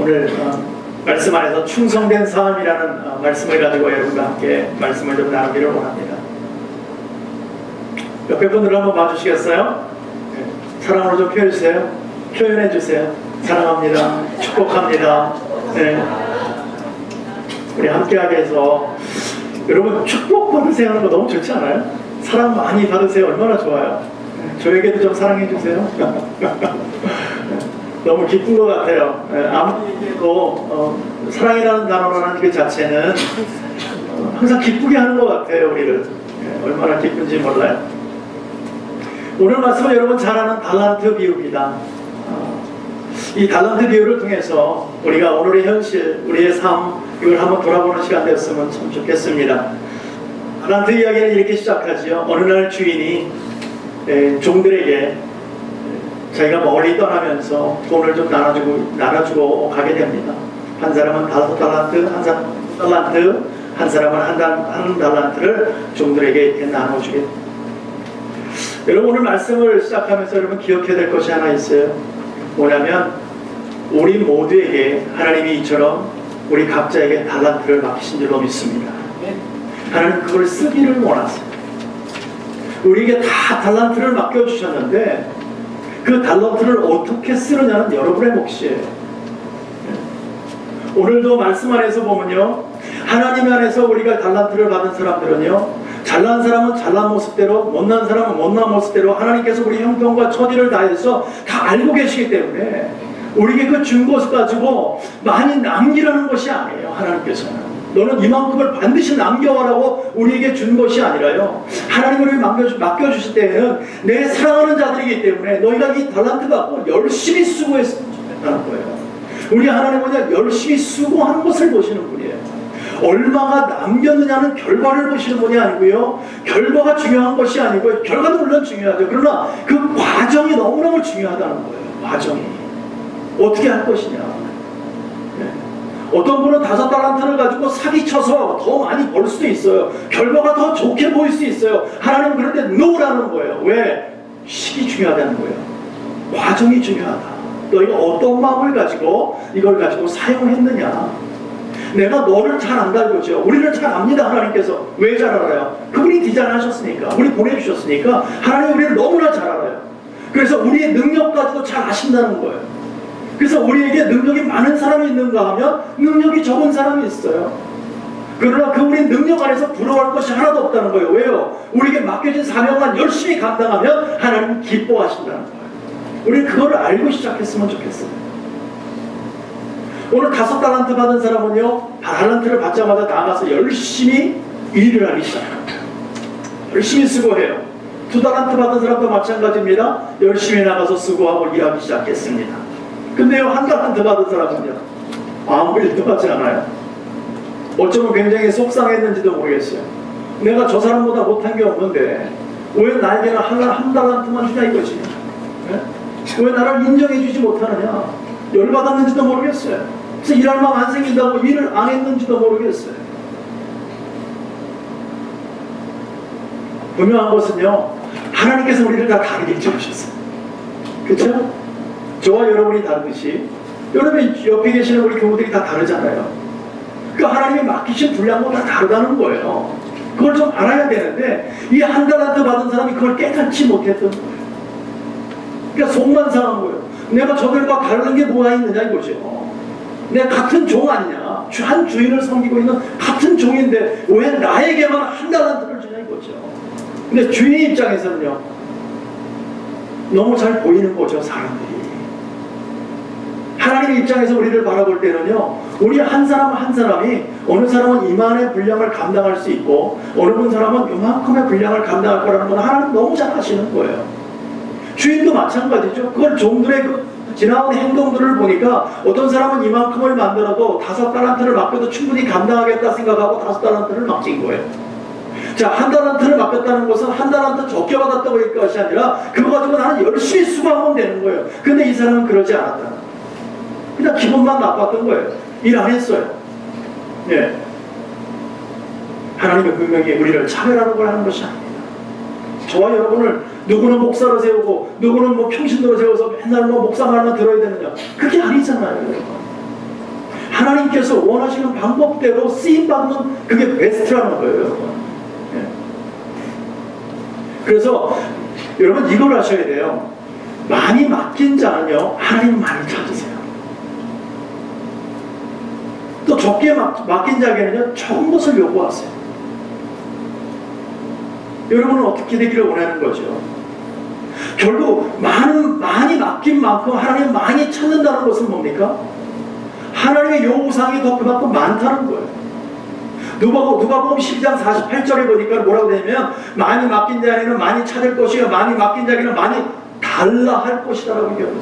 오늘 말씀 안에서 충성된 삶이라는 말씀을 가지고 여러분과 함께 말씀을 좀 나누기를 원합니다. 옆에 분들 한번 봐주시겠어요? 네. 사랑으로 좀 표현해주세요. 표현해주세요. 사랑합니다. 축복합니다. 네. 우리 함께하게 해서 여러분 축복 받으세요 하는 거 너무 좋지 않아요? 사랑 많이 받으세요. 얼마나 좋아요. 네. 저에게도 좀 사랑해주세요. 너무 기쁜 것 같아요. 아무리 얘기해도 사랑이라는 단어라는 그 자체는 항상 기쁘게 하는 것 같아요. 우리를. 얼마나 기쁜지 몰라요. 오늘 말씀은 여러분 잘 아는 달란트 비유입니다. 이 달란트 비유를 통해서 우리가 오늘의 현실, 우리의 삶 이걸 한번 돌아보는 시간 됐으면 참 좋겠습니다. 달란트 이야기는 이렇게 시작하지요. 어느 날 주인이 종들에게 자기가 멀리 떠나면서 돈을 좀 나눠주고 가게 됩니다. 한 사람은 5달란트, 한 사람은 2달란트, 한 사람은 한 달란트를 종들에게 이렇게 나눠주게 됩니다. 여러분 오늘 말씀을 시작하면서 여러분 기억해야 될 것이 하나 있어요. 뭐냐면 우리 모두에게 하나님이 이처럼 우리 각자에게 달란트를 맡기신 줄로 믿습니다. 하나님 그걸 쓰기를 원하세요. 우리에게 다 달란트를 맡겨주셨는데 그 달란트를 어떻게 쓰느냐는 여러분의 몫이에요. 오늘도 말씀 안에서 보면요, 하나님 안에서 우리가 달란트를 받은 사람들은요, 잘난 사람은 잘난 모습대로, 못난 사람은 못난 모습대로 하나님께서 우리 형편과 처지를 다해서 다 알고 계시기 때문에 우리에게 그 준 것을 가지고 많이 남기라는 것이 아니에요. 하나님께서는 너는 이만큼을 반드시 남겨와라고 우리에게 준 것이 아니라요, 하나님을 맡겨주실 때에는 내 사랑하는 자들이기 때문에 너희가 이 달란트 갖고 열심히 수고했으면 좋겠다는 거예요. 우리 하나님은 열심히 수고하는 것을 보시는 분이에요. 얼마가 남겼느냐는 결과를 보시는 분이 아니고요, 결과가 중요한 것이 아니고요, 결과도 물론 중요하죠. 그러나 그 과정이 너무너무 중요하다는 거예요. 과정이 어떻게 할 것이냐. 어떤 분은 5달란트를 가지고 사기쳐서 더 많이 벌 수도 있어요. 결과가 더 좋게 보일 수 있어요. 하나님은 그런데 노라는 거예요. 왜? 시기 중요하다는 거예요. 과정이 중요하다. 너희가 어떤 마음을 가지고 이걸 가지고 사용했느냐. 내가 너를 잘 안다는 거죠. 우리를 잘 압니다. 하나님께서. 왜 잘 알아요? 그분이 디자인하셨으니까, 우리 보내주셨으니까 하나님이 우리를 너무나 잘 알아요. 그래서 우리의 능력까지도 잘 아신다는 거예요. 그래서 우리에게 능력이 많은 사람이 있는가 하면 능력이 적은 사람이 있어요. 그러나 그 우리 능력 안에서 부러워할 것이 하나도 없다는 거예요. 왜요? 우리에게 맡겨진 사명만 열심히 감당하면 하나님은 기뻐하신다는 거예요. 우리는 그거를 알고 시작했으면 좋겠어요. 오늘 5달란트 받은 사람은요, 달란트를 받자마자 나가서 열심히 일을 하기 시작합니다. 열심히 수고해요. 2달란트 받은 사람도 마찬가지입니다. 열심히 나가서 수고하고 일하기 시작했습니다. 근데요, 1달란트 받은 사람은요, 아무 일도 하지 않아요. 어쩌면 굉장히 속상했는지도 모르겠어요. 내가 저 사람보다 못한 게 없는데 왜 나에게는 한 달란트만 주냐 이거지. 네? 왜 나를 인정해 주지 못하느냐. 열받았는지도 모르겠어요. 그래서 일할 마음 안 생긴다고 일을 안 했는지도 모르겠어요. 분명한 것은요, 하나님께서 우리를 다 다르게 지으셨어요. 그렇죠? 저와 여러분이 다르듯이 여러분 옆에 계시는 우리 교우들이 다 다르잖아요. 그 하나님이 맡기신 분량도 다 다르다는 거예요. 그걸 좀 알아야 되는데 이 1달란트 받은 사람이 그걸 깨닫지 못했던 거예요. 그러니까 속만 상한 거예요. 내가 저들과 다른 게 뭐가 있느냐 이거죠. 내가 같은 종 아니냐. 한 주인을 섬기고 있는 같은 종인데 왜 나에게만 1달란트를 주냐 이거죠. 근데 주인 입장에서는요, 너무 잘 보이는 거죠. 사람들이. 하나님의 입장에서 우리를 바라볼 때는요, 우리 한 사람 한 사람이 어느 사람은 이만의 분량을 감당할 수 있고 어느 사람은 이만큼의 분량을 감당할 거라는 건 하나님 너무 잘 아시는 거예요. 주인도 마찬가지죠. 그걸 종들의 그 지나온 행동들을 보니까 어떤 사람은 이만큼을 만들어도 5달란트를 맡겨도 충분히 감당하겠다 생각하고 5달란트를 맡긴 거예요. 자, 1달란트를 맡겼다는 것은 1달란트 적게 받았다고 할 것이 아니라 그거 가지고 나는 열심히 수고하면 되는 거예요. 근데 이 사람은 그러지 않았다. 그냥 기분만 나빴던 거예요. 일 안 했어요. 네. 하나님은 분명히 우리를 차별하는 걸 하는 것이 아닙니다. 저와 여러분을 누구는 목사로 세우고 누구는 뭐 평신도로 세워서 맨날 뭐 목사 말만 들어야 되느냐, 그게 아니잖아요. 여러분. 하나님께서 원하시는 방법대로 쓰임받는 그게 베스트라는 거예요, 여러분. 예. 그래서 여러분 이걸 아셔야 돼요. 많이 맡긴 자는요, 하나님 많이 찾으세요. 또 적게 맡긴 자에게는요, 적은 것을 요구하세요. 여러분은 어떻게 되기를 원하는 거죠? 결국 많이 맡긴 만큼 하나님 많이 찾는다는 것은 뭡니까? 하나님의 요구사항이 더 그만큼 많다는 거예요. 누가복음 12장 48절에 보니까 뭐라고 되냐면, 많이 맡긴 자에게는 많이 찾을 것이요 많이 맡긴 자에게는 많이 달라 할 것이다라고 얘기하고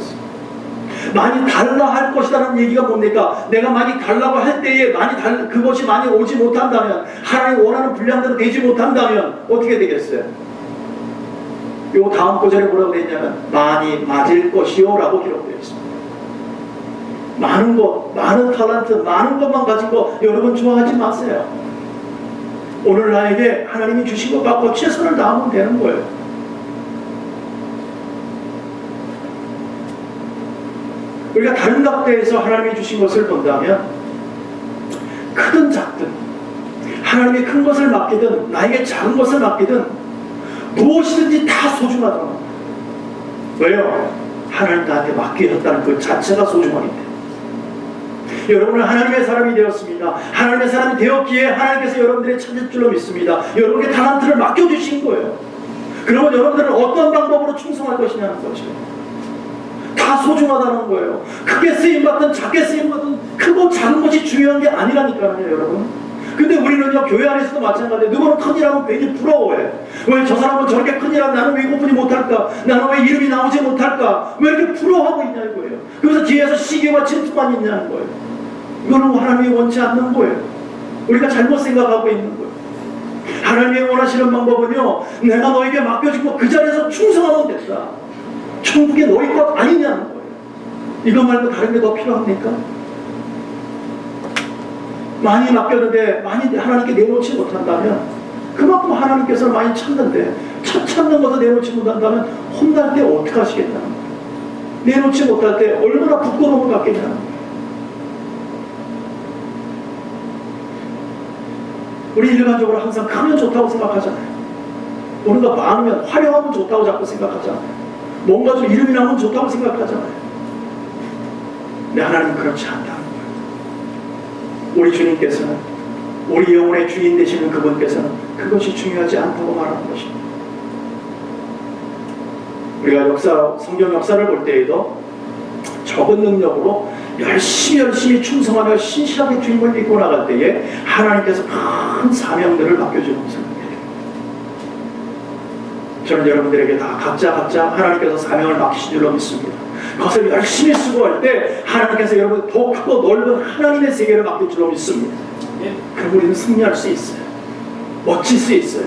많이 달라 할 것이다라는 얘기가 뭡니까? 내가 많이 달라고 할 때에 그것이 많이 오지 못한다면, 하나님 원하는 분량대로 되지 못한다면 어떻게 되겠어요? 요 다음 구절에 뭐라고 되어 있냐면, 많이 맞을 것이요 라고 기록되어 있습니다. 많은 것, 많은 탤런트, 많은 것만 가진 거 여러분 좋아하지 마세요. 오늘 나에게 하나님이 주신 것 갖고 최선을 다하면 되는 거예요. 우리가 다른 각도에서 하나님이 주신 것을 본다면, 크든 작든 하나님이 큰 것을 맡기든 나에게 작은 것을 맡기든 무엇이든지 다 소중하다는 거예요. 왜요? 하나님 나한테 맡기셨다는 그 자체가 소중하기 때문에. 여러분은 하나님의 사람이 되었습니다. 하나님의 사람이 되었기에 하나님께서 여러분들의 찾을 줄로 믿습니다. 여러분에게 달란트를 맡겨주신 거예요. 그러면 여러분들은 어떤 방법으로 충성할 것이냐는 거죠. 다 소중하다는 거예요. 크게 쓰임받든 작게 쓰임받든 크고 작은 것이 중요한 게 아니라니까요, 여러분. 근데 우리는요, 교회 안에서도 마찬가지예요. 누구는 큰일하면 괜히 부러워해. 왜 저 사람은 저렇게 큰일하면 나는 왜 오픈이 못할까? 나는 왜 이름이 나오지 못할까? 왜 이렇게 부러워하고 있냐 이거예요. 그래서 뒤에서 시기와 질투만 있냐는 거예요. 이거는 하나님이 원치 않는 거예요. 우리가 잘못 생각하고 있는 거예요. 하나님이 원하시는 방법은요, 내가 너에게 맡겨주고 그 자리에서 충성하면 됐다. 천국이 너희 것 아니냐는 거예요. 이거 말고 다른 게 더 필요합니까? 많이 맡겼는데 많이 하나님께 내놓지 못한다면, 그만큼 하나님께서 많이 찾는데 찾는 것도 내놓지 못한다면 혼날 때 어떻게 하시겠다는 거예요. 내놓지 못할 때 얼마나 부끄러움을 갖겠냐는 거예요. 우리 일반적으로 항상 크면 좋다고 생각하잖아요. 뭔가 많으면 화려하면 좋다고 자꾸 생각하잖아요. 뭔가 좀 이름이 나면 좋다고 생각하잖아요. 근데 하나님은 그렇지 않다는 거예요. 우리 주님께서는, 우리 영혼의 주인 되시는 그분께서는 그것이 중요하지 않다고 말하는 것입니다. 우리가 성경 역사를 볼 때에도 적은 능력으로 열심히 충성하며 신실하게 주님을 믿고 나갈 때에 하나님께서 큰 사명들을 맡겨주는 것을 보게 됩니다. 저는 여러분들에게 다 각자 하나님께서 사명을 맡기신 줄로 믿습니다. 그것을 열심히 수고할 때 하나님께서 여러분 더 크고 넓은 하나님의 세계를 맡길 줄로 믿습니다. 그럼 우리는 승리할 수 있어요. 멋질 수 있어요.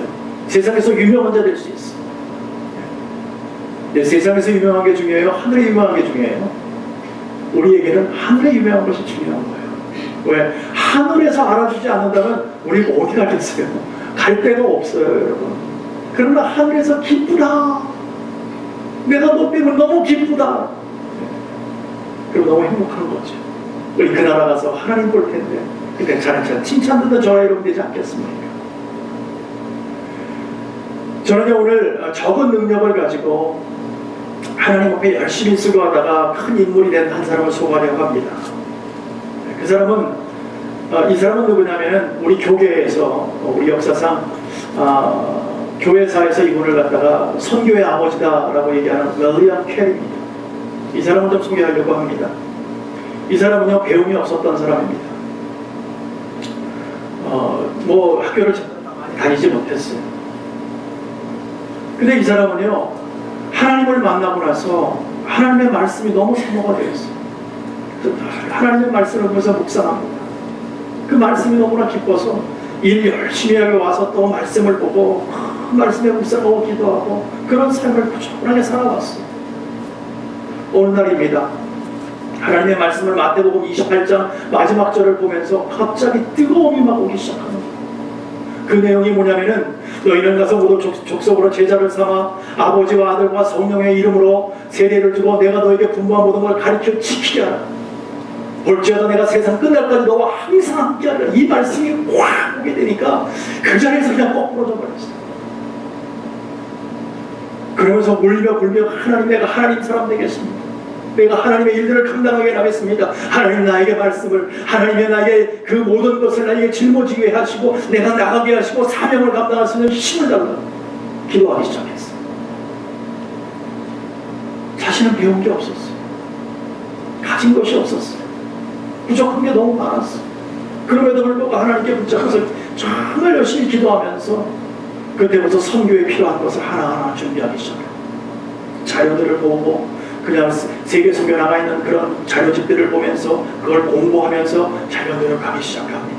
세상에서 유명한 자 될 수 있어요. 세상에서 유명한 게 중요해요? 하늘에 유명한 게 중요해요? 우리에게는 하늘에 유명한 것이 중요한 거예요. 왜? 하늘에서 알아주지 않는다면 우리가 어디 가겠어요? 갈 데가 없어요, 여러분. 그러나 하늘에서 기쁘다. 내가 너 때문에 너무 기쁘다. 그럼 너무 행복한 거죠. 우리 그 나라 가서 하나님 볼 텐데 그때 차례차례 칭찬 듣는 저와 여러분 되지 않겠습니까? 저는 오늘 적은 능력을 가지고 하나님 앞에 열심히 수고하다가 큰 인물이 된 한 사람을 소개하려고 합니다. 그 사람은 이 사람은 누구냐면 우리 교계에서 우리 역사상 교회사에서 이분을 갖다가 선교의 아버지다라고 얘기하는 윌리엄 캐리입니다. 이 사람을 좀 소개하려고 합니다. 이 사람은요, 배움이 없었던 사람입니다. 뭐 학교를 많이 다니지 못했어요. 근데 이 사람은요, 하나님을 만나고 나서 하나님의 말씀이 너무 사모가 되었어요. 하나님의 말씀을 보면서 묵상합니다. 그 말씀이 너무나 기뻐서 일 열심히 하고 와서 또 말씀을 보고 그 말씀에 묵상하고 기도하고 그런 삶을 꾸준하게 살아왔어요. 어느 날입니다. 하나님의 말씀을 마태복음 28장 마지막 절을 보면서 갑자기 뜨거움이 막 오기 시작하는 거예요. 그 내용이 뭐냐면은 너희는 가서 모두 족속으로 제자를 삼아 아버지와 아들과 성령의 이름으로 세례를 주고 내가 너에게 분부한 모든 걸 가르쳐 지키게 하라. 볼지어다 내가 세상 끝날까지 너와 항상 함께하리라. 이 말씀이 확 오게 되니까 그 자리에서 그냥 꼭 부러져 버렸어요. 그러면서 울며 불며 하나님, 내가 하나님 사람 되겠습니다. 내가 하나님의 일들을 감당하게 나겠습니다. 하나님 나에게 말씀을, 하나님의 나에게 그 모든 것을 나에게 짊어지게 하시고 내가 나가게 하시고 사명을 감당할 수 있는 힘을 달라 기도하기 시작했어요. 자신은 배운 게 없었어요. 가진 것이 없었어요. 부족한 게 너무 많았어요. 그럼에도 불구하고 하나님께 붙잡아서 정말 열심히 기도하면서 그때부터 선교에 필요한 것을 하나하나 준비하기 시작해요. 자료들을 보고 그냥 세계 선교 나가 있는 그런 자료집들을 보면서 그걸 공부하면서 자료들을 가기 시작합니다.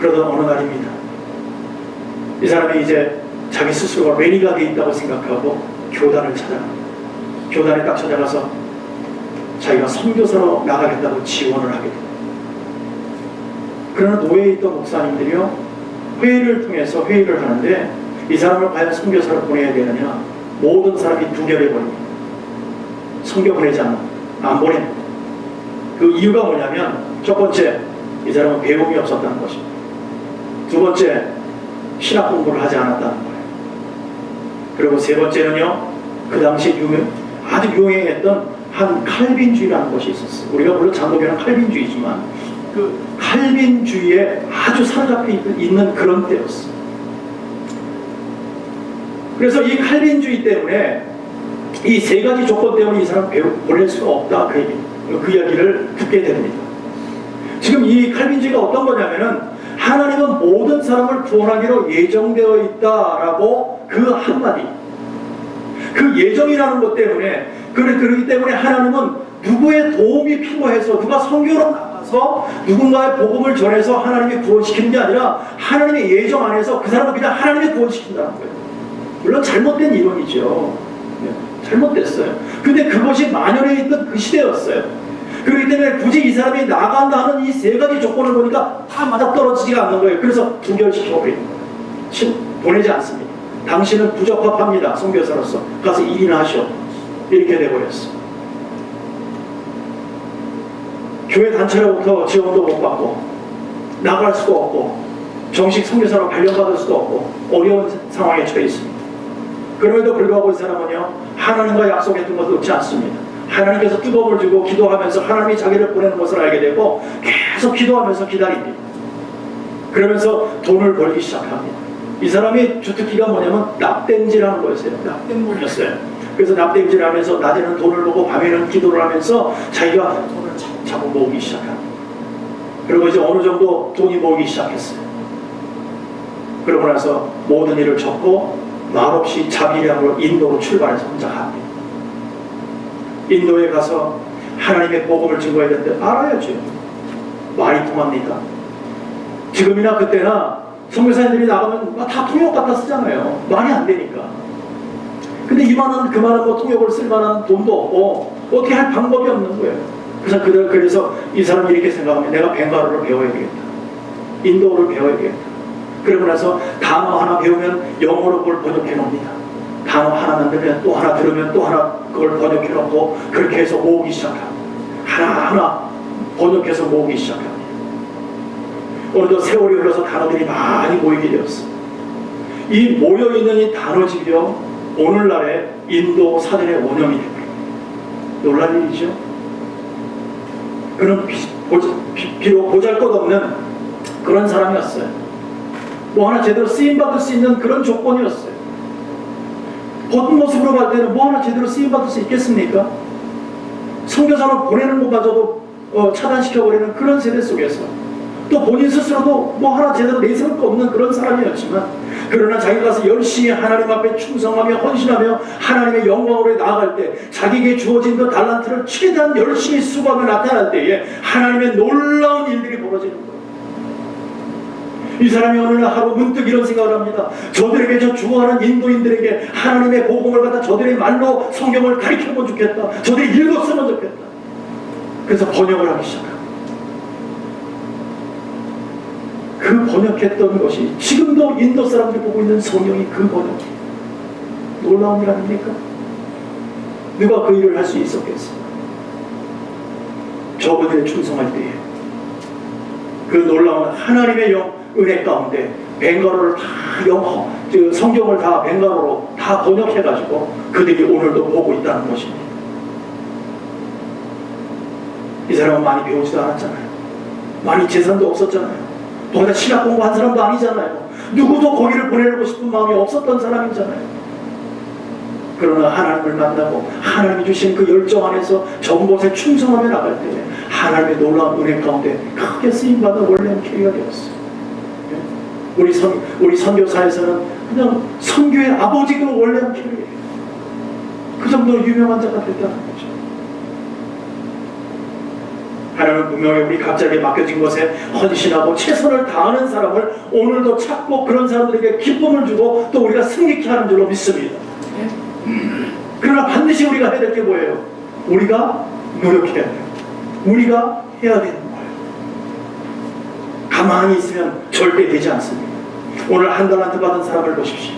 그러던 어느 날입니다. 이 사람이 이제 자기 스스로가 레니가 되어 있다고 생각하고 교단을 찾아갑니다. 교단에 딱 찾아가서 자기가 선교사로 나가겠다고 지원을 하게 됩니다. 그러나 노예에 있던 목사님들이요, 회의를 통해서 회의를 하는데 이 사람을 과연 선교사로 보내야 되느냐, 모든 사람이 두 결에 버립니다. 선교 보내지 않아, 안 보냅니다. 그 이유가 뭐냐면, 첫 번째, 이 사람은 배움이 없었다는 것입니다. 두 번째, 신학 공부를 하지 않았다는 거예요. 그리고 세 번째는요, 그 당시 아주 유행했던 한 칼빈주의라는 것이 있었어요. 우리가 물론 장로교는 칼빈주의지만 그 칼빈주의에 아주 사로잡혀 있는 그런 때였어요. 그래서 이 칼빈주의 때문에 이 세 가지 조건 때문에 이 사람 보낼 수가 없다, 그 이야기를 듣게 됩니다. 지금 이 칼빈주의가 어떤 거냐면은 하나님은 모든 사람을 구원하기로 예정되어 있다라고 그 한마디, 그 예정이라는 것 때문에, 그렇기 때문에 하나님은 누구의 도움이 필요해서 누가 선교로 나가서 누군가의 복음을 전해서 하나님이 구원시키는 게 아니라 하나님의 예정 안에서 그 사람을 그냥 하나님이 구원시킨다는 거예요. 물론 잘못된 이론이죠. 잘못됐어요. 근데 그것이 만연해 있던 그 시대였어요. 그렇기 때문에 굳이 이 사람이 나간다 하는 이 세 가지 조건을 보니까 다 맞아떨어지지가 않는 거예요. 그래서 부결시켜버리는 거예요. 보내지 않습니다. 당신은 부적합합니다. 선교사로서 가서 일이나 하시오. 이렇게 돼버렸어. 교회 단체로부터 지원도 못 받고 나갈 수도 없고 정식 선교사로 발령받을 수도 없고 어려운 상황에 처해 있습니다. 그럼에도 불구하고 이 사람은요, 하나님과 약속했던 것을 놓지 않습니다. 하나님께서 뜨거움을 주고 기도하면서 하나님이 자기를 보내는 것을 알게 되고 계속 기도하면서 기다립니다. 그러면서 돈을 벌기 시작합니다. 이 사람이 주특기가 뭐냐면 납땜질하는 거였어요. 납땜물이었어요. 그래서 납땜질을 하면서 낮에는 돈을 벌고 밤에는 기도를 하면서 자기가 돈을 자꾸 모으기 시작합니다. 그리고 이제 어느 정도 돈이 모으기 시작했어요. 그러고 나서 모든 일을 접고 말없이 자비량으로 인도로 출발해서 혼자 갑니다. 인도에 가서 하나님의 복음을 증거해야 되는데 알아야죠. 말이 통합니다. 지금이나 그때나 선교사님들이 나가면 다 통역 갖다 쓰잖아요. 말이 안 되니까. 근데 이만한 그만한 통역을 쓸 만한 돈도 없고 어떻게 할 방법이 없는 거예요. 그래서 이 사람이 이렇게 생각하면 내가 벵갈어를 배워야 되겠다. 인도어를 배워야 되겠다. 그러고 나서 단어 하나 배우면 영어로 그걸 번역해 놓습니다. 단어 하나 만들면 또 하나 들으면 또 하나 그걸 번역해 놓고 그렇게 해서 모으기 시작합니다. 하나하나 번역해서 모으기 시작합니다. 오늘도 세월이 흘러서 단어들이 많이 모이게 되었어요. 이 모여있는 이 단어집이요, 오늘날의 인도 사전의 원형이 되버립니다. 놀랄 일이죠. 그는 비록 보잘것없는 그런 사람이었어요. 뭐 하나 제대로 쓰임받을 수 있는 그런 조건이었어요. 겉 모습으로 봤을 때는 뭐 하나 제대로 쓰임받을 수 있겠습니까? 선교사로 보내는 것마저도 차단시켜버리는 그런 세대 속에서 또 본인 스스로도 뭐 하나 제대로 내세울 거 없는 그런 사람이었지만, 그러나 자기가 가서 열심히 하나님 앞에 충성하며 헌신하며 하나님의 영광으로 나아갈 때 자기에게 주어진 그 달란트를 최대한 열심히 수고하며 나타날 때에 하나님의 놀라운 일들이 벌어지는 거예요. 이 사람이 어느 날 하루 문득 이런 생각을 합니다. 저들에게, 저 죽어가는 인도인들에게 하나님의 복음을 갖다 저들의 말로 성경을 가르쳐보면 좋겠다. 저들이 읽었으면 좋겠다. 그래서 번역을 하기 시작합니다. 그 번역했던 것이 지금도 인도 사람들이 보고 있는 성경이 그 번역이 놀라운 일 아닙니까? 누가 그 일을 할 수 있었겠어요? 저분들에 충성할 때에 그 놀라운 하나님의 은혜 가운데 벵가로를 다 성경을 다 벵가로로 다 번역해가지고 그들이 오늘도 보고 있다는 것입니다. 이 사람은 많이 배우지도 않았잖아요. 많이 재산도 없었잖아요. 거기다 신학 공부한 사람도 아니잖아요. 누구도 거기를 보내고 싶은 마음이 없었던 사람이잖아요. 그러나 하나님을 만나고 하나님이 주신 그 열정 안에서 전곳에 충성하며 나갈 때 하나님의 놀라운 은혜 가운데 크게 쓰임받은 원래는 캐리가 되었어요. 우리 선교사에서는 그냥 선교의 아버지가 원래는 캐리예요. 그 정도로 유명한 자가 됐다는 거죠. 하나님은 분명히 우리 각자에게 맡겨진 것에 헌신하고 최선을 다하는 사람을 오늘도 찾고 그런 사람들에게 기쁨을 주고 또 우리가 승리케 하는 줄로 믿습니다. 그러나 반드시 우리가 해야 될 게 뭐예요? 우리가 노력해야 돼요. 우리가 해야 되는 거예요. 가만히 있으면 절대 되지 않습니다. 오늘 한 달란트 받은 사람을 보십시오.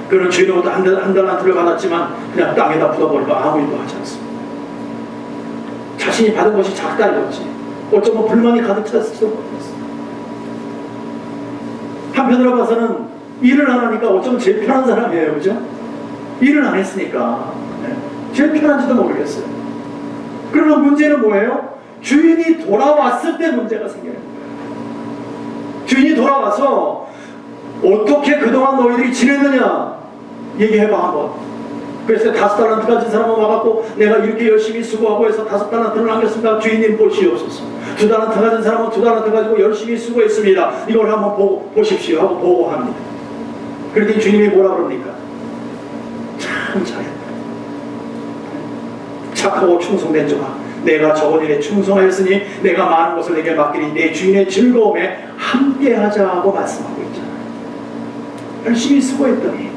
그는 주인으로부터 한 달란트를 받았지만 그냥 땅에다 묻어버리고 아무 일도 하지 않습니다. 자신이 받은 것이 작다 이거지. 어쩌면 불만이 가득 찼을지도 모르겠어요. 한편으로 봐서는 일을 안 하니까 어쩌면 제일 편한 사람이에요. 그죠? 일을 안 했으니까 제일 편한지도 모르겠어요. 그러나 문제는 뭐예요? 주인이 돌아왔을 때 문제가 생겨요. 주인이 돌아와서 어떻게 그동안 너희들이 지냈느냐 얘기해봐 한번. 그래서 5달란트 가진 사람은 와갖고 내가 이렇게 열심히 수고하고 해서 5달란트를 남겼습니다. 주인님 보시옵소서. 2달란트 가진 사람은 2달란트 가지고 열심히 수고했습니다. 이걸 한번 보십시오 하고 보고합니다. 그랬더니 주님이 뭐라 그럽니까? 참 잘했다. 착하고 충성된 자가 내가 저번 일에 충성하였으니 내가 많은 것을 내게 맡기니 내 주인의 즐거움에 함께하자 하고 말씀하고 있잖아요. 열심히 수고했더니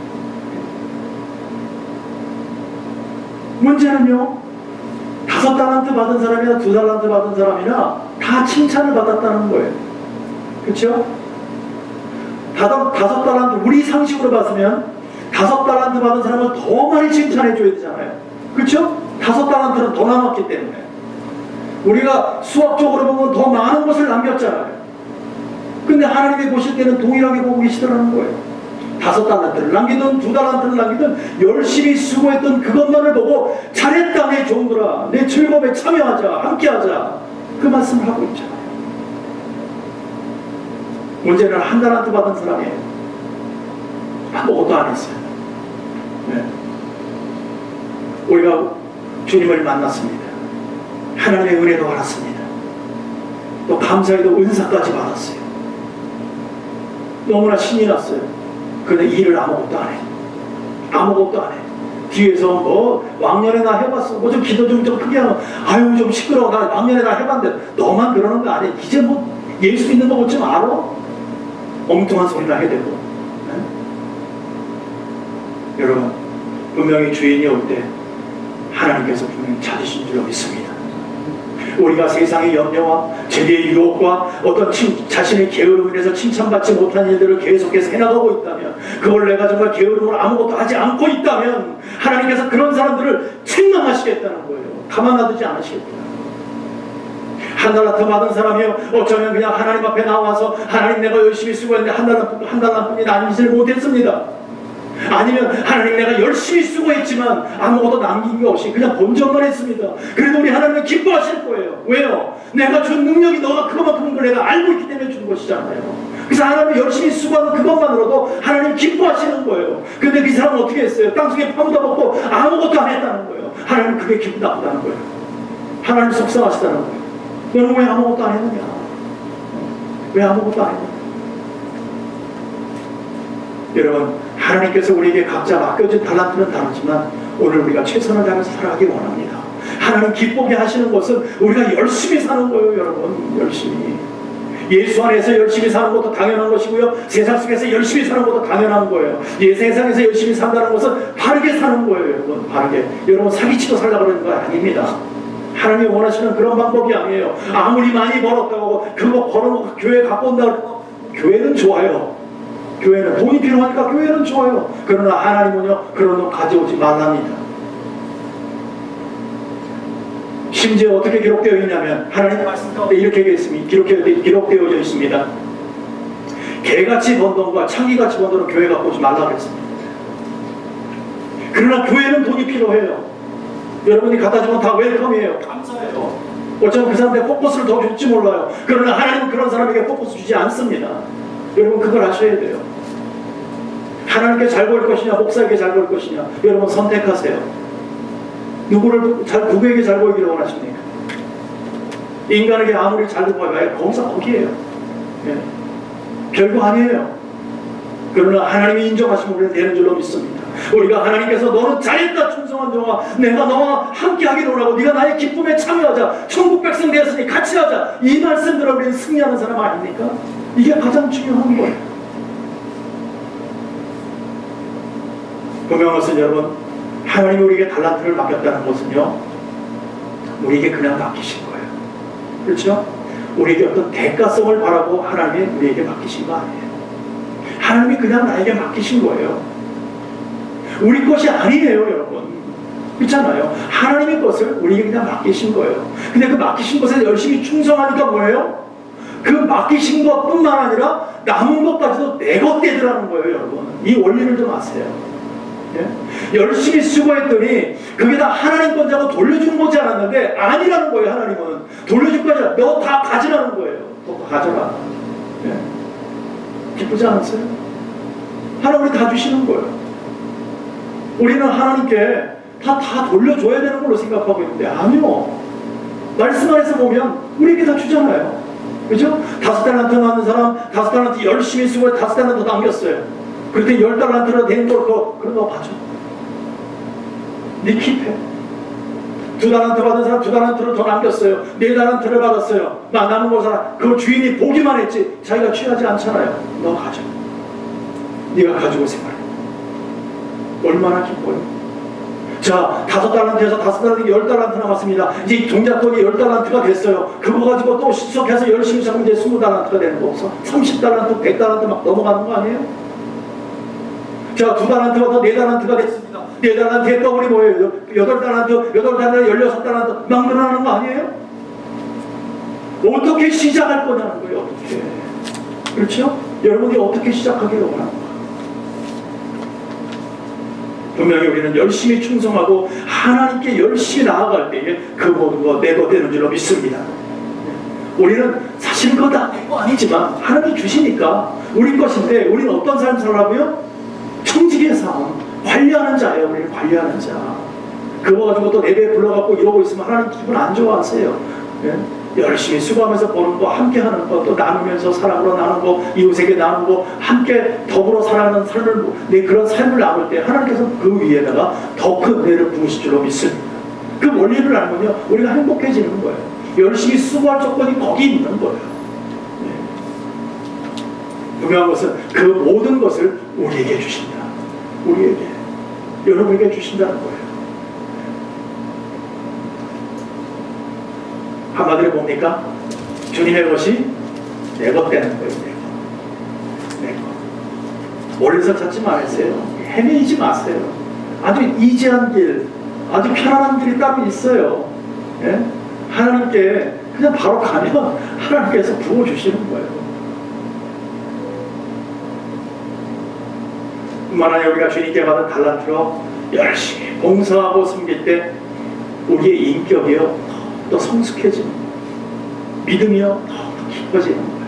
문제는요 5달란트 받은 사람이나 2달란트 받은 사람이나 다 칭찬을 받았다는 거예요. 그렇죠? 5달란트 우리 상식으로 봤으면 5달란트 받은 사람은 더 많이 칭찬해 줘야 되잖아요. 그렇죠? 5달란트는 더 남았기 때문에 우리가 수학적으로 보면 더 많은 것을 남겼잖아요. 근데 하나님이 보실 때는 동일하게 보고 계시더라는 거예요. 5달란트를 남기든 2달란트를 남기든 열심히 수고했던 그것만을 보고 잘했다 내 종들아 내 즐거움에 참여하자 함께하자 그 말씀을 하고 있잖아요. 문제는 1달란트 받은 사람이에요. 아무것도 안 했어요. 네. 우리가 주님을 만났습니다. 하나님의 은혜도 받았습니다. 또 감사에도 은사까지 받았어요. 너무나 신이 났어요. 그런데 일을 아무것도 안 해. 아무것도 안 해. 뒤에서 뭐 왕년에 나 해봤어. 뭐 좀 기도 좀 크게 하면 아유 좀 시끄러워. 나 왕년에 나 해봤는데 너만 그러는 거 아니야. 이제 뭐 예수 믿는 거 좀 알아? 엉뚱한 소리나 해대고. 네? 여러분 분명히 주인이 올 때 하나님께서 분명히 찾으신 줄로 믿습니다. 우리가 세상의 염려와 죄의 유혹과 어떤 자신의 게으름으로 인해서 칭찬받지 못한 일들을 계속해서 해나가고 있다면 그걸 내가 정말 게으름으로 아무것도 하지 않고 있다면 하나님께서 그런 사람들을 책망하시겠다는 거예요. 가만 놔두지 않으시겠다. 1달란트 받은 사람이요 어쩌면 그냥 하나님 앞에 나와서 하나님 내가 열심히 수고했는데 한 달란트뿐이 남기지를 못했습니다. 아니면 하나님 내가 열심히 수고했지만 아무것도 남긴 게 없이 그냥 본전만 했습니다. 그래도 우리 하나님은 기뻐하실 거예요. 왜요? 내가 준 능력이 너가 그것만큼인 걸 내가 알고 있기 때문에 준 것이잖아요. 그래서 하나님이 열심히 수고하는 그것만으로도 하나님 기뻐하시는 거예요. 근데 그 사람은 어떻게 했어요? 땅속에 파묻어 먹고 아무것도 안 했다는 거예요. 하나님 그게 기분 나쁘다는 거예요. 하나님 속상하시다는 거예요. 너는 왜 아무것도 안 했느냐? 왜 아무것도 안 했느냐? 여러분 하나님께서 우리에게 각자 맡겨진 달란트는 다르지만 오늘 우리가 최선을 다해서 살아가기 원합니다. 하나님 기쁘게 하시는 것은 우리가 열심히 사는 거예요. 여러분 열심히 예수 안에서 열심히 사는 것도 당연한 것이고요 세상 속에서 열심히 사는 것도 당연한 거예요. 세상에서 열심히 산다는 것은 바르게 사는 거예요. 여러분 바르게 여러분 사기치고 살려고 그러는 거 아닙니다. 하나님이 원하시는 그런 방법이 아니에요. 아무리 많이 벌었다고 그거 벌어놓고 교회 갖고 온다고 교회는 좋아요. 교회는 돈이 필요하니까 교회는 좋아요. 그러나 하나님은요 그런 돈 가져오지 말랍니다. 심지어 어떻게 기록되어 있냐면 하나님 말씀 가운데 이렇게 기록되어져 있습니다. 개같이 번 돈과 창기같이 번 돈은 교회 갖고 오지 말라 그랬습니다. 그러나 교회는 돈이 필요해요. 여러분이 갖다 주면 다 웰컴이에요. 감사해요. 어쩌면 그 사람한테 포커스를 더 줄지 몰라요. 그러나 하나님은 그런 사람에게 포커스 주지 않습니다. 여러분 그걸 아셔야 돼요. 하나님께 잘 보일 것이냐 목사에게 잘 보일 것이냐 여러분 선택하세요. 누구에게 잘 보이기를 원하십니까? 인간에게 아무리 잘 보여야 거기에요. 예. 별거 아니에요. 그러나 하나님이 인정하시면 우리는 되는 줄로 믿습니다. 우리가 하나님께서 너는 잘했다 충성한 종아 내가 너와 함께 하기를 원하고 네가 나의 기쁨에 참여하자 천국 백성 되었으니 같이 하자 이 말씀들을 우리는 승리하는 사람 아닙니까? 이게 가장 중요한 거예요. 분명한 것은 여러분 하나님이 우리에게 달란트를 맡겼다는 것은요 우리에게 그냥 맡기신 거예요. 그렇죠? 우리에게 어떤 대가성을 바라고 하나님이 우리에게 맡기신 거 아니에요. 하나님이 그냥 나에게 맡기신 거예요. 우리 것이 아니에요 여러분. 그렇잖아요. 하나님의 것을 우리에게 그냥 맡기신 거예요. 근데 그 맡기신 것에 열심히 충성하니까 뭐예요? 그 맡기신 것뿐만 아니라 남은 것까지도 내 것 되더라는 거예요 여러분. 이 원리를 좀 아세요. 예? 열심히 수고했더니 그게 다 하나님 건자고 돌려준 거지 않았는데 아니라는 거예요. 하나님은 돌려줄 거지 않아. 너 다 가지라는 거예요. 너 다 가져라. 예? 기쁘지 않았어요? 하나님 우리 다 주시는 거예요. 우리는 하나님께 다 돌려줘야 되는 걸로 생각하고 있는데 아니요. 말씀 안에서 보면 우리에게 다 주잖아요. 그죠? 5달란트 받는 사람 5달란트 열심히 수고해 5달란트 남겼어요. 그때 10달란트로 된 걸 그런 거 봐줘. 네 킵해. 2달란트 받은 사람 2달란트를 더 남겼어요. 4달란트를 받았어요. 나 남은 거 사람 그 주인이 보기만 했지 자기가 취하지 않잖아요. 너 가져. 네가 가지고 생활해. 얼마나 기뻐요. 자 5달란트에서 5달란트 10달란트 남았습니다. 이제 종잣돈이 10달란트가 됐어요. 그거 가지고 또 수석해서 열심히 하면 이제 20달란트가 되는 거 없어. 30달란트 100달란트 막 넘어가는 거 아니에요? 자 2달란트가 더 4달란트가 됐습니다. 4달란트에 더블이 뭐예요? 8달란트 16달란트 막 늘어나는 거 아니에요? 어떻게 시작할 거냐는 거예요. 어떻게. 그렇죠? 여러분이 어떻게 시작하기를 원합니다. 분명히 우리는 열심히 충성하고 하나님께 열심히 나아갈 때에 그 모든 거 내 거 되는 줄로 믿습니다. 우리는 사실 그거 다 내 거 아니지만 하나님이 주시니까 우리 것인데 우리는 어떤 삶을 살라고요? 청지기의 삶, 관리하는 자예요. 우리는 관리하는 자. 그거 가지고 또 예배 불러갖고 이러고 있으면 하나님 기분 안 좋아하세요. 예? 열심히 수고하면서 버는 거, 함께 하는 거, 또 나누면서 사랑으로 나누고 이웃에게 나누고 함께 더불어 살아가는 삶을 그런 삶을 나눌 때 하나님께서 그 위에다가 더 큰 은혜를 부으실 줄로 믿습니다. 그 원리를 알면요 우리가 행복해지는 거예요. 열심히 수고할 조건이 거기 있는 거예요. 분명한 것은 그 모든 것을 우리에게 주신다. 우리에게 여러분에게 주신다는 거예요. 한마디로 뭡니까? 주님의 것이 내 것 되는 거예요. 내 것. 멀리서 찾지 마세요. 헤매이지 마세요. 아주 이지한 길, 아주 편안한 길이 따로 있어요. 예? 하나님께 그냥 바로 가면 하나님께서 부어주시는 거예요. 뿐만 아니라 우리가 주님께 받은 달란트로 열심히 봉사하고 섬길 때 우리의 인격이요 더 성숙해지는 거예요. 믿음이요 더 깊어지는 거예요.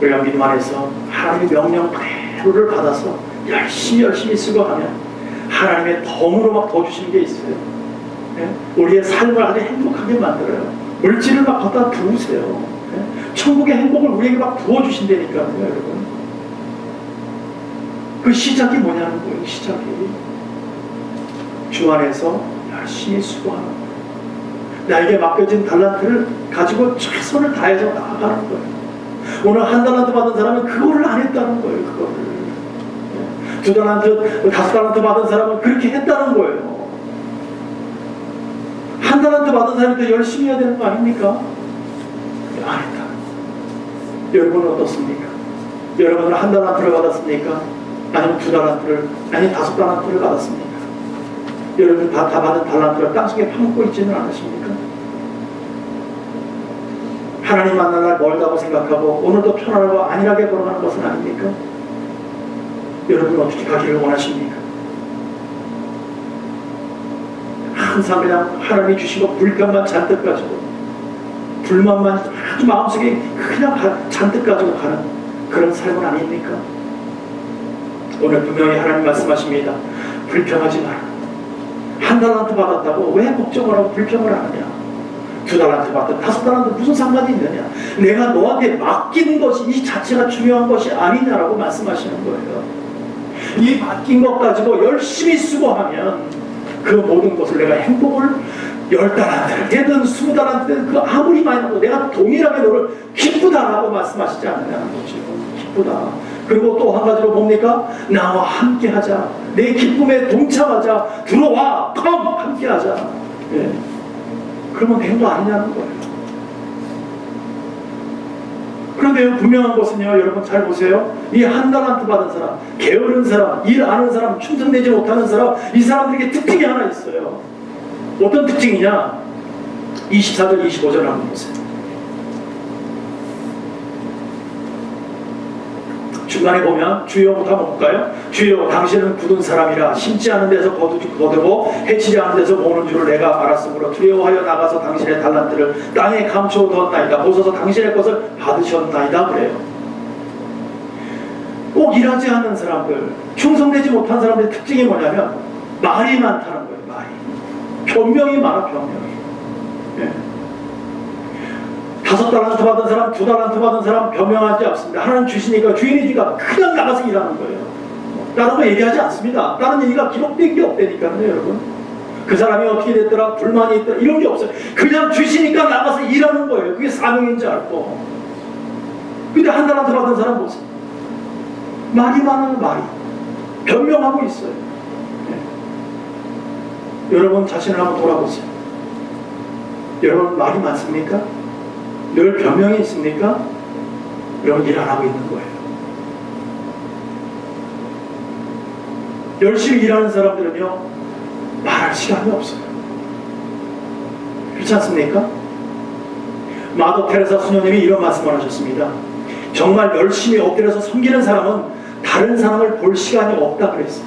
우리가 믿음 안에서 하나님의 명령 그대로를 받아서 열심히 수고하면 하나님의 덤으로 막 더 주시는 게 있어요. 예? 우리의 삶을 아주 행복하게 만들어요. 물질을 막 갖다 부으세요. 예? 천국의 행복을 우리에게 막 부어주신다니까요, 여러분. 그 시작이 뭐냐는 거예요, 시작이. 주 안에서 열심히 수고하는 거예요. 나에게 맡겨진 달란트를 가지고 최선을 다해서 나아가는 거예요. 오늘 1달란트 받은 사람은 그거를 안 했다는 거예요, 그거를. 2달란트, 5달란트 받은 사람은 그렇게 했다는 거예요. 1달란트 받은 사람이 더 열심히 해야 되는 거 아닙니까? 안 했다. 여러분은 어떻습니까? 여러분은 1달란트를 받았습니까? 아니면 2달란트를, 아니면 5달란트를 받았습니까? 여러분 다 받은 달란트를 땅속에 파묻고 있지는 않으십니까? 하나님 만날 날 멀다고 생각하고 오늘도 편안하고 안일하게 걸어가는 것은 아닙니까? 여러분 어떻게 가기를 원하십니까? 항상 그냥 하나님이 주신 거 불평만 잔뜩 가지고 불만만 아주 마음속에 그냥 잔뜩 가지고 가는 그런 삶은 아닙니까? 오늘 분명히 하나님 말씀하십니다. 불평하지 마라. 한 달란트 받았다고 왜 걱정을 하고 불평을 하느냐? 2달란트 받든 5달란트 무슨 상관이 있느냐? 내가 너한테 맡기는 것이 이 자체가 중요한 것이 아니냐라고 말씀하시는 거예요. 이 맡긴 것 가지고 열심히 수고하면 그 모든 것을 내가 행복을 10달란트든 20달란트든 그 아무리 많이 나도 내가 동일하게 너를 기쁘다라고 말씀하시지 않느냐는 거죠. 기쁘다. 그리고 또 한 가지로 뭡니까? 나와 함께 하자. 내 기쁨에 동참하자. 들어와. 컴! 함께 하자. 예. 그러면 된거 아니냐는 거예요. 그런데 분명한 것은요, 여러분 잘 보세요. 이 한 달란트 받은 사람, 게으른 사람, 일 아는 사람, 충성되지 못하는 사람, 이 사람들에게 특징이 하나 있어요. 어떤 특징이냐? 24절, 25절 한번 보세요. 중간에 보면 주여부터 한번 볼까요? 주여 당신은 굳은 사람이라 심지 않은 데서 거두고 해치지 않은 데서 모으는 줄을 내가 알았으므로 두려워하여 나가서 당신의 달란트를 땅에 감춰두었나이다. 보소서 당신의 것을 받으셨나이다. 그래요. 꼭 일하지 않는 사람들, 충성되지 못한 사람들의 특징이 뭐냐면 말이 많다는 거예요. 말이. 변명이 많아. 변명이. 네. 5달란트 받은 사람, 2달란트 받은 사람 변명하지 않습니다. 하나님 주시니까 주인이니까 그냥 나가서 일하는 거예요. 다른 거 얘기하지 않습니다. 다른 얘기가 기록된 게 없다니까요, 여러분. 그 사람이 어떻게 됐더라, 불만이 있더라, 이런 게 없어요. 그냥 주시니까 나가서 일하는 거예요. 그게 사명인지 알고. 근데 1달란트 받은 사람 보세요. 말이 많아요, 말이. 변명하고 있어요. 네. 여러분 자신을 한번 돌아보세요. 여러분 말이 많습니까? 늘 변명이 있습니까? 여러분 일 안 하고 있는 거예요. 열심히 일하는 사람들은요, 말할 시간이 없어요. 그렇지 않습니까? 마더 테레사 수녀님이 이런 말씀을 하셨습니다. 정말 열심히 엎드려서 섬기는 사람은 다른 사람을 볼 시간이 없다 그랬어요.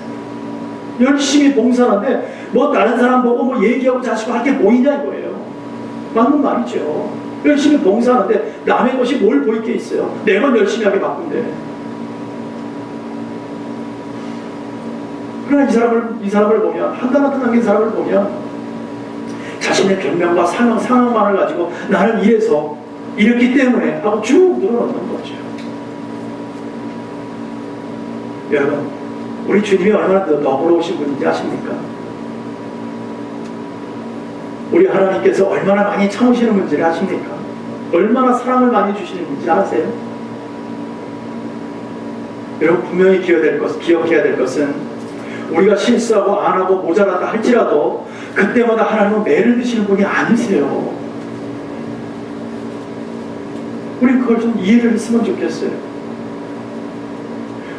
열심히 봉사하는데 뭐 다른 사람 보고 뭐 얘기하고 자시고 할 게 뭐이냐 이거예요. 맞는 말이죠. 열심히 봉사하는데 남의 것이 뭘 보일 게 있어요. 내가 열심히 하게 바쁜데. 그러나 이 사람을 보면, 한 달란트 남긴 사람을 보면 자신의 변명과 상황만을 가지고 나는 이래서 이랬기 때문에 하고 쭉 늘어놓는 거죠. 여러분, 우리 주님이 얼마나 너그러우신 분인지 아십니까? 우리 하나님께서 얼마나 많이 참으시는 분인지 아십니까? 얼마나 사랑을 많이 주시는 분인지 아세요? 여러분 분명히 기억해야 될 것은 우리가 실수하고 안 하고 모자라다 할지라도 그때마다 하나님은 매를 드시는 분이 아니세요. 우리 그걸 좀 이해를 했으면 좋겠어요.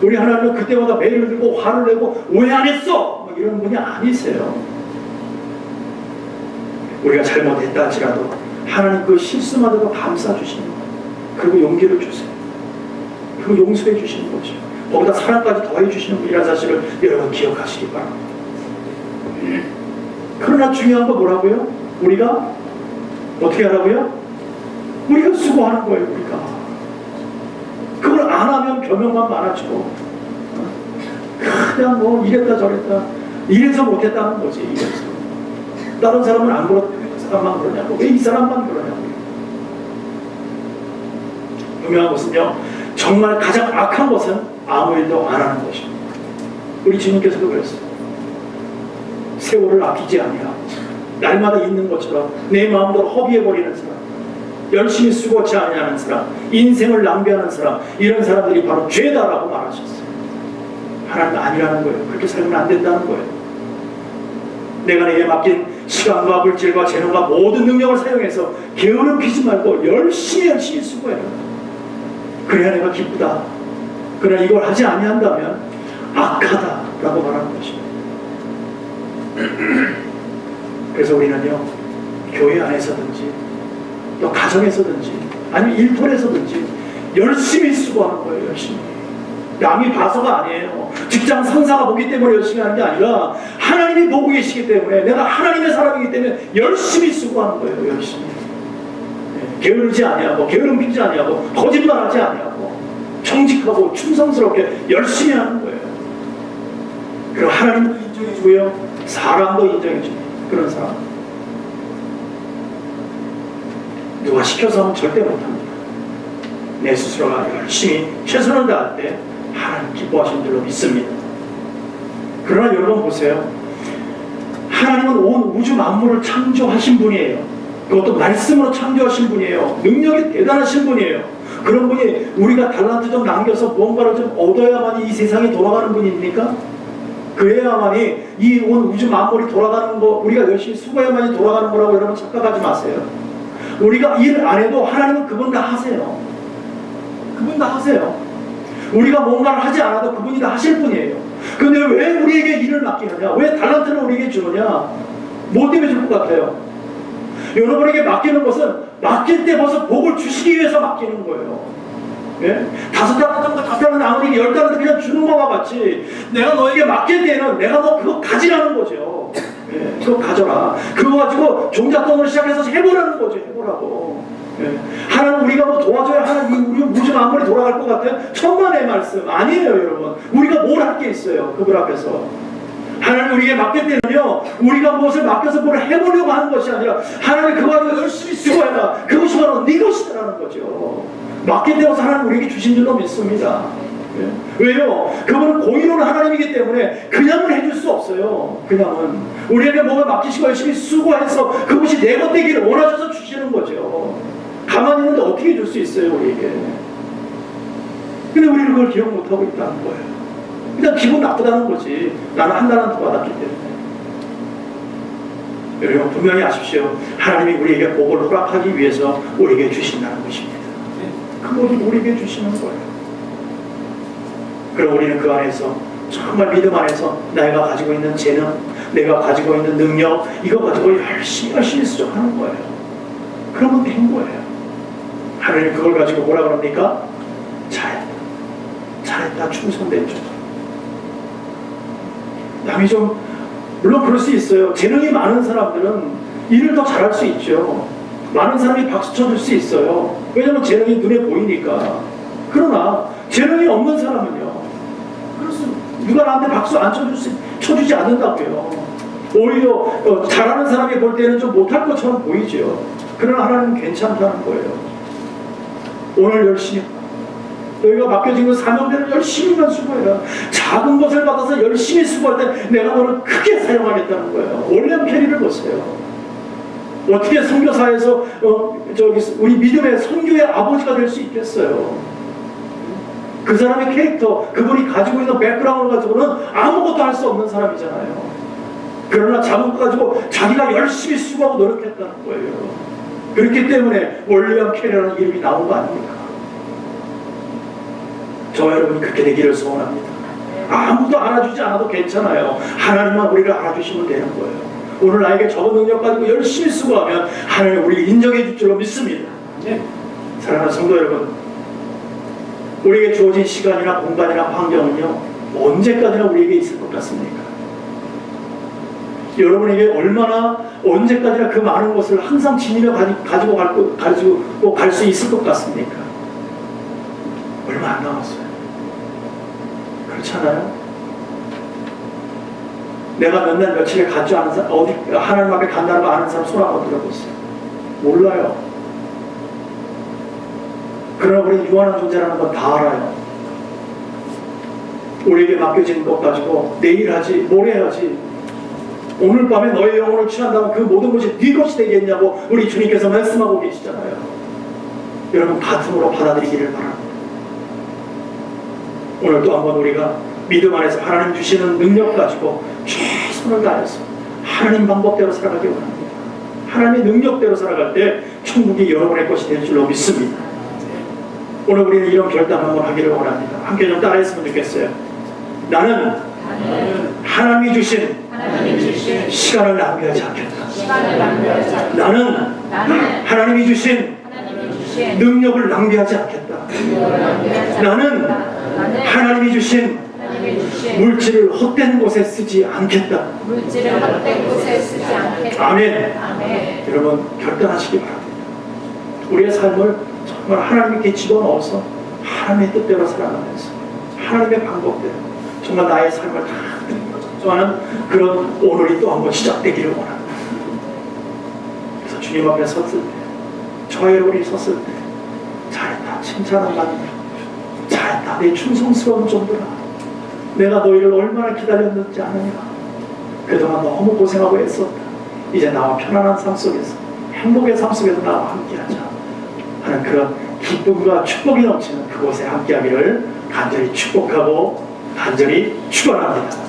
우리 하나님은 그때마다 매를 들고 화를 내고 왜 안 했어? 이런 분이 아니세요. 우리가 잘못했다 할지라도 하나님 그 실수마저도 감싸 주시는 거예요. 그리고 용기를 주세요. 그리고 용서해 주시는 거죠. 거기다 사랑까지 더해 주시는 분이라는 사실을 여러분 기억하시기 바랍니다. 그러나 중요한 건 뭐라고요? 우리가 어떻게 하라고요? 우리가 수고하는 거예요. 우리가 그걸 안 하면 변명만 많아지고 그냥 뭐 이랬다 저랬다 이래서 못했다는 거지. 이래서 다른 사람은 안 그렇다고 이 사람만 그러냐고, 왜 이 사람만 그러냐고. 분명한 것은요, 정말 가장 악한 것은 아무 일도 안 하는 것입니다. 우리 주님께서도 그랬어요. 세월을 아끼지 아니하고 날마다 있는 것처럼 내 마음대로 허비해버리는 사람, 열심히 수고치 아니하는 사람, 인생을 낭비하는 사람, 이런 사람들이 바로 죄다라고 말하셨어요. 하나님 아니라는 거예요. 그렇게 살면 안 된다는 거예요. 내가 내게 맡긴 시간과 물질과 재능과 모든 능력을 사용해서 게으름 피지 말고 열심히 수고해라. 그래야 내가 기쁘다. 그러나 이걸 하지 아니한다면 악하다라고 말하는 것입니다. 그래서 우리는요, 교회 안에서든지 또 가정에서든지 아니면 일터에서든지 열심히 수고하는 거예요. 열심히. 남이 봐서가 아니에요. 직장 상사가 보기 때문에 열심히 하는 게 아니라 하나님이 보고 계시기 때문에, 내가 하나님의 사람이기 때문에 열심히 수고하는 거예요. 열심히. 게으르지 아니하고 게으름 피지 아니하고 거짓말하지 아니하고 정직하고 충성스럽게 열심히 하는 거예요. 그리고 하나님도 인정해주고요, 사람도 인정해줍니다. 그런 사람 누가 시켜서 하면 절대 못합니다. 내 스스로가 열심히 최선을 다할 때 하나님 기뻐하시는 줄로 믿습니다. 그러나 여러분 보세요. 하나님은 온 우주 만물을 창조하신 분이에요. 그것도 말씀으로 창조하신 분이에요. 능력이 대단하신 분이에요. 그런 분이 우리가 달란트 좀 남겨서 무언가를 좀 얻어야만이 이 세상이 돌아가는 분입니까? 그래야만이 이 온 우주 만물이 돌아가는 거, 우리가 열심히 수고해야만이 돌아가는 거라고 여러분 착각하지 마세요. 우리가 일 안 해도 하나님은 그분 다 하세요. 그분 다 하세요. 우리가 뭔가를 하지 않아도 그분이 다 하실 분이에요. 그런데 왜 우리에게 일을 맡기느냐? 왜 달란트를 우리에게 주느냐? 뭐 때문에 줄 것 같아요? 여러분에게 맡기는 것은 맡길 때 벌써 복을 주시기 위해서 맡기는 거예요. 예? 5달란트 아무리 10달란트 그냥 주는 것과 같이 내가 너에게 맡길 때는 내가 너 그거 가지라는 거죠. 예? 그거 가져라. 그거 가지고 종잣돈을 시작해서 해보라는 거죠. 해보라고. 예. 하나님 우리가 뭐 도와줘야 하나님 우리 우주 만물이 돌아갈 것 같아요? 천만의 말씀 아니에요. 여러분, 우리가 뭘 할 게 있어요 그분 앞에서. 하나님 우리에게 맡길 때는요, 우리가 무엇을 맡겨서 뭘 해보려고 하는 것이 아니라 하나님 그거 가지고 열심히 수고해라, 그것이 바로 네 것이라는 거죠. 맡길 때부터 하나님 우리에게 주신 줄로 믿습니다. 예. 왜요? 그분은 공의로운 하나님이기 때문에 그냥은 해줄 수 없어요. 그냥은 우리에게 뭔가 맡기시고 열심히 수고해서 그것이 내 것 되기를 원하셔서 주시는 거죠. 가만히 있는데 어떻게 줄 수 있어요 우리에게? 근데 우리는 그걸 기억 못하고 있다는 거예요. 일단 기분 나쁘다는 거지. 나는 한 달란트 받았기 때문에. 여러분 분명히 아십시오. 하나님이 우리에게 복을 허락하기 위해서 우리에게 주신다는 것입니다. 그 모든 우리에게 주시는 거예요. 그럼 우리는 그 안에서 정말 믿음 안에서 내가 가지고 있는 재능, 내가 가지고 있는 능력, 이거 가지고 열심히 수정하는 거예요. 그러면 된 거예요. 하나님 그걸 가지고 뭐라 그럽니까? 잘했다, 충성됐죠. 남이 좀, 물론 그럴 수 있어요. 재능이 많은 사람들은 일을 더 잘할 수 있죠. 많은 사람이 박수 쳐줄 수 있어요. 왜냐면 재능이 눈에 보이니까. 그러나 재능이 없는 사람은요, 그렇습니다. 누가 나한테 박수 안 쳐주지 않는다고요. 오히려 잘하는 사람이 볼 때는 좀 못할 것처럼 보이죠. 그러나 하나님은 괜찮다는 거예요. 오늘 열심히 너희가 맡겨진 그 사명대로 열심히만 수고해라. 작은 것을 받아서 열심히 수고할 때 내가 너를 크게 사용하겠다는 거예요. 올렘 캐리를 보세요. 어떻게 선교사에서 우리 믿음의 선교의 아버지가 될 수 있겠어요? 그 사람의 캐릭터, 그분이 가지고 있는 백그라운드 가지고는 아무것도 할 수 없는 사람이잖아요. 그러나 작은 것 가지고 자기가 열심히 수고하고 노력했다는 거예요. 그렇기 때문에 올렘 캐리라는 이름이 나온 거 아닙니까? 저와 여러분이 그렇게 되기를 소원합니다. 아무도 알아주지 않아도 괜찮아요. 하나님만 우리를 알아주시면 되는 거예요. 오늘 나에게 적은 능력 가지고 열심히 수고하면 하나님 우리를 인정해 줄 줄로 믿습니다. 네. 사랑하는 성도 여러분, 우리에게 주어진 시간이나 공간이나 환경은요, 언제까지나 우리에게 있을 것 같습니까? 여러분에게 얼마나 언제까지나 그 많은 것을 항상 지니며 가지고 갈 수 있을 것 같습니까? 얼마 안 남았어요. 그렇잖아요? 내가 몇 날 며칠에 갔지 않은 사람, 어디 하나님 앞에 간다는 거 아는 사람 손 한번 들어보세요. 몰라요. 그러나 우리는 유한한 존재라는 건 다 알아요. 우리에게 맡겨진 것 가지고 내일 하지, 모레 하지, 오늘 밤에 너의 영혼을 취한다면 그 모든 것이 네 것이 되겠냐고 우리 주님께서 말씀하고 계시잖아요. 여러분 가슴으로 받아들이기를 바랍니다. 오늘 또 한번 우리가 믿음 안에서 하나님 주시는 능력 가지고 최선을 다해서 하나님 방법대로 살아가기 원합니다. 하나님의 능력대로 살아갈 때 천국이 여러분의 것이 될 줄로 믿습니다. 오늘 우리는 이런 결단 한번 하기를 원합니다. 함께 좀 따라했으면 좋겠어요. 나는 하나님이 주신 하나님이 주신 시간을 낭비하지 않겠다. 시간을 낭비하지 않겠다. 나는 하나님이 주신 하나님이 주신 능력을 낭비하지 않겠다. 능력을 낭비하지 나는 않겠다. 하나님이 주신 하나님이 주신 물질을 헛된 곳에 쓰지 않겠다. 물질을 헛된 곳에 쓰지 않겠다. 아멘. 아멘. 여러분 결단하시기 바랍니다. 우리의 삶을 정말 하나님께 집어넣어서 하나님의 뜻대로 살아가면서 하나님의 방법대로 정말 나의 삶을 다 하는 그런 오늘이 또 한번 시작되기를 원합니다. 그래서 주님 앞에 섰을 때, 저의 우리 섰을 때 잘했다 칭찬을 받는, 잘했다 내 충성스러운 종들아, 내가 너희를 얼마나 기다렸는지 아느냐, 그동안 너무 고생하고 애썼다, 이제 나와 편안한 삶 속에서 행복의 삶 속에서 나와 함께하자 하는 그런 기쁨과 축복이 넘치는 그곳에 함께하기를 간절히 축복하고 간절히 축원합니다.